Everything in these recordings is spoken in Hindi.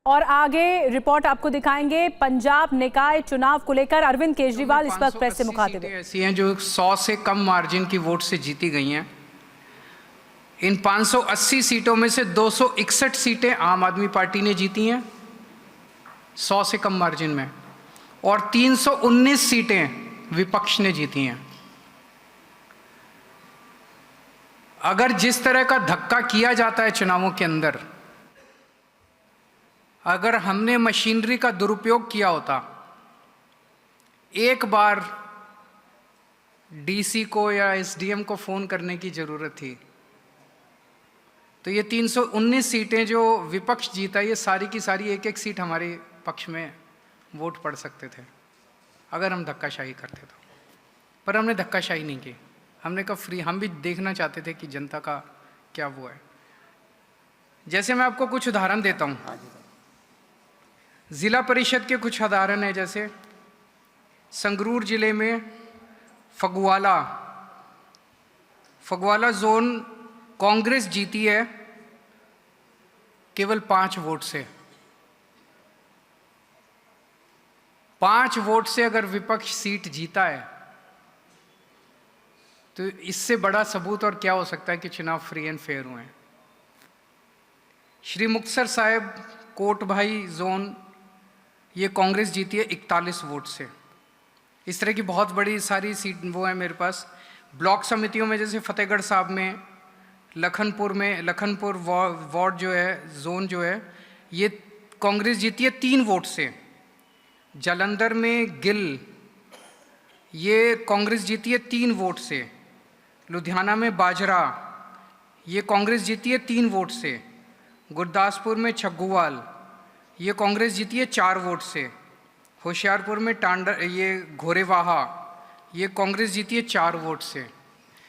और आगे रिपोर्ट आपको दिखाएंगे। पंजाब निकाय चुनाव को लेकर अरविंद केजरीवाल इस वक्त प्रेस से मुखातिब हैं। ऐसी हैं जो 100 से कम मार्जिन की वोट से जीती गई हैं। इन 580 सीटों में से 261 सीटें आम आदमी पार्टी ने जीती हैं 100 से कम मार्जिन में, और 319 सीटें विपक्ष ने जीती हैं। अगर जिस तरह का धक्का किया जाता है चुनावों के अंदर, अगर हमने मशीनरी का दुरुपयोग किया होता, एक बार डीसी को या एसडीएम को फोन करने की जरूरत थी, तो ये 319 सीटें जो विपक्ष जीता, ये सारी की सारी एक एक सीट हमारे पक्ष में वोट पड़ सकते थे अगर हम धक्काशाही करते तो। पर हमने धक्काशाही नहीं की। हमने कहा फ्री, हम भी देखना चाहते थे कि जनता का क्या वो है। जैसे मैं आपको कुछ उदाहरण देता हूँ, जिला परिषद के कुछ उदाहरण है। जैसे संगरूर जिले में फगवाला जोन कांग्रेस जीती है केवल 5 वोट से। 5 वोट से अगर विपक्ष सीट जीता है तो इससे बड़ा सबूत और क्या हो सकता है कि चुनाव फ्री एंड फेयर हुए हैं। श्री मुक्तसर साहिब कोट भाई जोन, ये कांग्रेस जीती है 41 वोट से। इस तरह की बहुत बड़ी सारी सीट वो है मेरे पास। ब्लॉक समितियों में जैसे फतेहगढ़ साहब में, लखनपुर वार्ड जो है, जोन जो है, ये कांग्रेस जीती है 3 वोट से। जालंधर में गिल, ये कांग्रेस जीती है 3 वोट से। लुधियाना में बाजरा, ये कांग्रेस जीती है 3 वोट से। गुरदासपुर में छग्गुवाल, ये कांग्रेस जीती है 4 वोट से। होशियारपुर में ये घोरेवाहा, ये कांग्रेस जीती है 4 वोट से।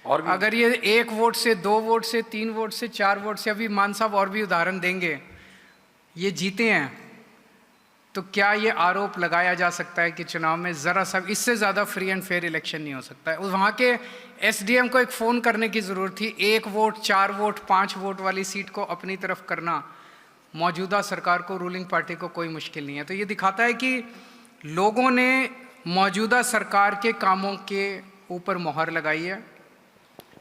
और अगर ये 1 वोट से, 2 वोट से, 3 वोट से, 4 वोट से, अभी मान साहब और भी उदाहरण देंगे, ये जीते हैं, तो क्या ये आरोप लगाया जा सकता है कि चुनाव में ज़रा सा इससे ज़्यादा फ्री एंड फेयर इलेक्शन नहीं हो सकता है? वहाँ के एसडीएम को एक फ़ोन करने की ज़रूरत थी। 1 वोट, 4 वोट, 5 वोट वाली सीट को अपनी तरफ करना मौजूदा सरकार को, रूलिंग पार्टी को कोई मुश्किल नहीं है। तो ये दिखाता है कि लोगों ने मौजूदा सरकार के कामों के ऊपर मोहर लगाई है।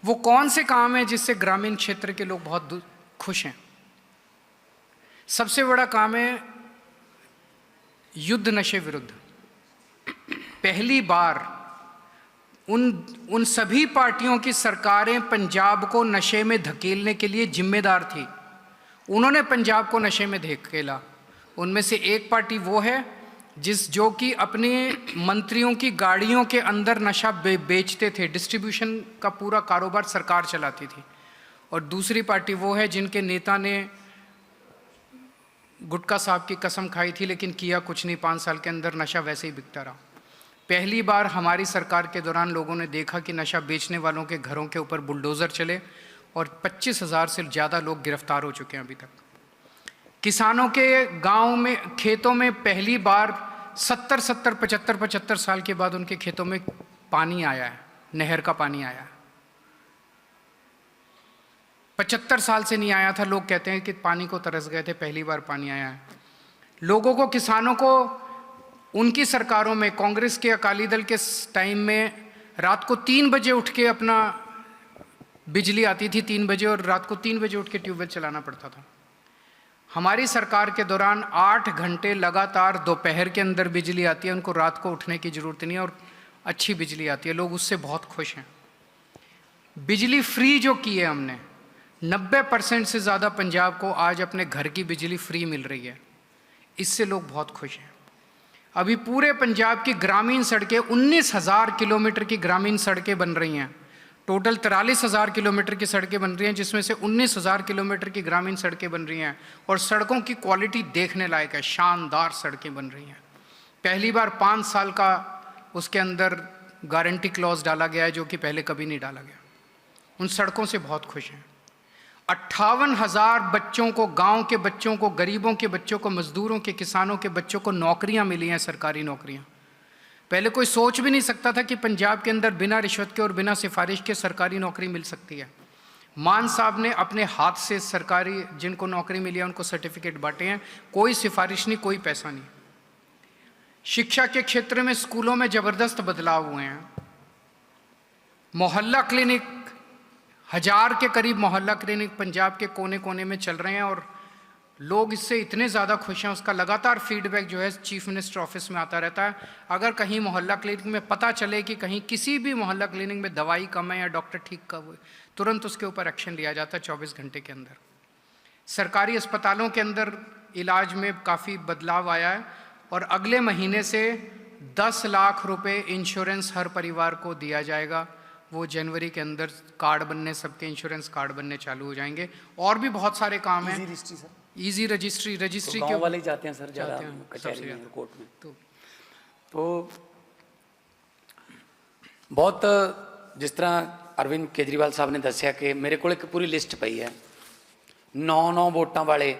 वो कौन से काम है जिससे ग्रामीण क्षेत्र के लोग बहुत खुश हैं? सबसे बड़ा काम है युद्ध नशे विरुद्ध। पहली बार उन सभी पार्टियों की सरकारें पंजाब को नशे में धकेलने के लिए जिम्मेदार थी, उन्होंने पंजाब को नशे में धकेला। उनमें से एक पार्टी वो है जो कि अपने मंत्रियों की गाड़ियों के अंदर नशा बेचते थे, डिस्ट्रीब्यूशन का पूरा कारोबार सरकार चलाती थी। और दूसरी पार्टी वो है जिनके नेता ने गुटखा साहब की कसम खाई थी लेकिन किया कुछ नहीं, 5 साल के अंदर नशा वैसे ही बिकता रहा। पहली बार हमारी सरकार के दौरान लोगों ने देखा कि नशा बेचने वालों के घरों के ऊपर बुलडोज़र चले और 25,000 से ज़्यादा लोग गिरफ्तार हो चुके हैं अभी तक। किसानों के गांव में, खेतों में पहली बार 75 साल के बाद उनके खेतों में पानी आया है, नहर का पानी आया है। 75 साल से नहीं आया था। लोग कहते हैं कि पानी को तरस गए थे, पहली बार पानी आया है। लोगों को, किसानों को उनकी सरकारों में, कांग्रेस के, अकाली दल के टाइम में रात को 3 बजे उठ के अपना बिजली आती थी 3 बजे, और रात को 3 बजे उठ के ट्यूबवेल चलाना पड़ता था। हमारी सरकार के दौरान 8 घंटे लगातार दोपहर के अंदर बिजली आती है, उनको रात को उठने की ज़रूरत नहीं है और अच्छी बिजली आती है। लोग उससे बहुत खुश हैं। बिजली फ्री जो की है हमने, 90% से ज़्यादा पंजाब को आज अपने घर की बिजली फ्री मिल रही है, इससे लोग बहुत खुश हैं। अभी पूरे पंजाब की ग्रामीण सड़कें, 19,000 किलोमीटर की ग्रामीण सड़कें बन रही हैं। टोटल 43,000 किलोमीटर की सड़कें बन रही हैं, जिसमें से 19,000 किलोमीटर की ग्रामीण सड़कें बन रही हैं। और सड़कों की क्वालिटी देखने लायक है, शानदार सड़कें बन रही हैं। पहली बार 5 साल का उसके अंदर गारंटी क्लॉज डाला गया है, जो कि पहले कभी नहीं डाला गया। उन सड़कों से बहुत खुश हैं। 58,000 बच्चों को, गांव के बच्चों को, गरीबों के बच्चों को, मजदूरों के, किसानों के बच्चों को नौकरियां मिली हैं, सरकारी नौकरियां। पहले कोई सोच भी नहीं सकता था कि पंजाब के अंदर बिना रिश्वत के और बिना सिफारिश के सरकारी नौकरी मिल सकती है। मान साहब ने अपने हाथ से सरकारी जिनको नौकरी मिली है उनको सर्टिफिकेट बांटे हैं, कोई सिफारिश नहीं, कोई पैसा नहीं। शिक्षा के क्षेत्र में स्कूलों में जबरदस्त बदलाव हुए हैं। मोहल्ला क्लिनिक, 1000 के करीब मोहल्ला क्लिनिक पंजाब के कोने कोने में चल रहे हैं और लोग इससे इतने ज़्यादा खुश हैं। उसका लगातार फीडबैक जो है चीफ मिनिस्टर ऑफिस में आता रहता है। अगर कहीं मोहल्ला क्लिनिक में पता चले कि कहीं किसी भी मोहल्ला क्लिनिक में दवाई कम है या डॉक्टर ठीक कब हुए, तुरंत उसके ऊपर एक्शन लिया जाता है 24 घंटे के अंदर। सरकारी अस्पतालों के अंदर इलाज में काफ़ी बदलाव आया है और अगले महीने से 10 लाख रुपए इंश्योरेंस हर परिवार को दिया जाएगा। वो जनवरी के अंदर कार्ड बनने, सबके इंश्योरेंस कार्ड बनने चालू हो जाएंगे। और भी बहुत सारे काम हैं। इजी रजिस्ट्री तो गाँव वाले जाते हैं सर ज़्यादा कचहरी में, कोर्ट में। तो बहुत जिस तरह अरविंद केजरीवाल साहब ने दसिया कि मेरे को एक पूरी लिस्ट पई है 9 वोटां वाले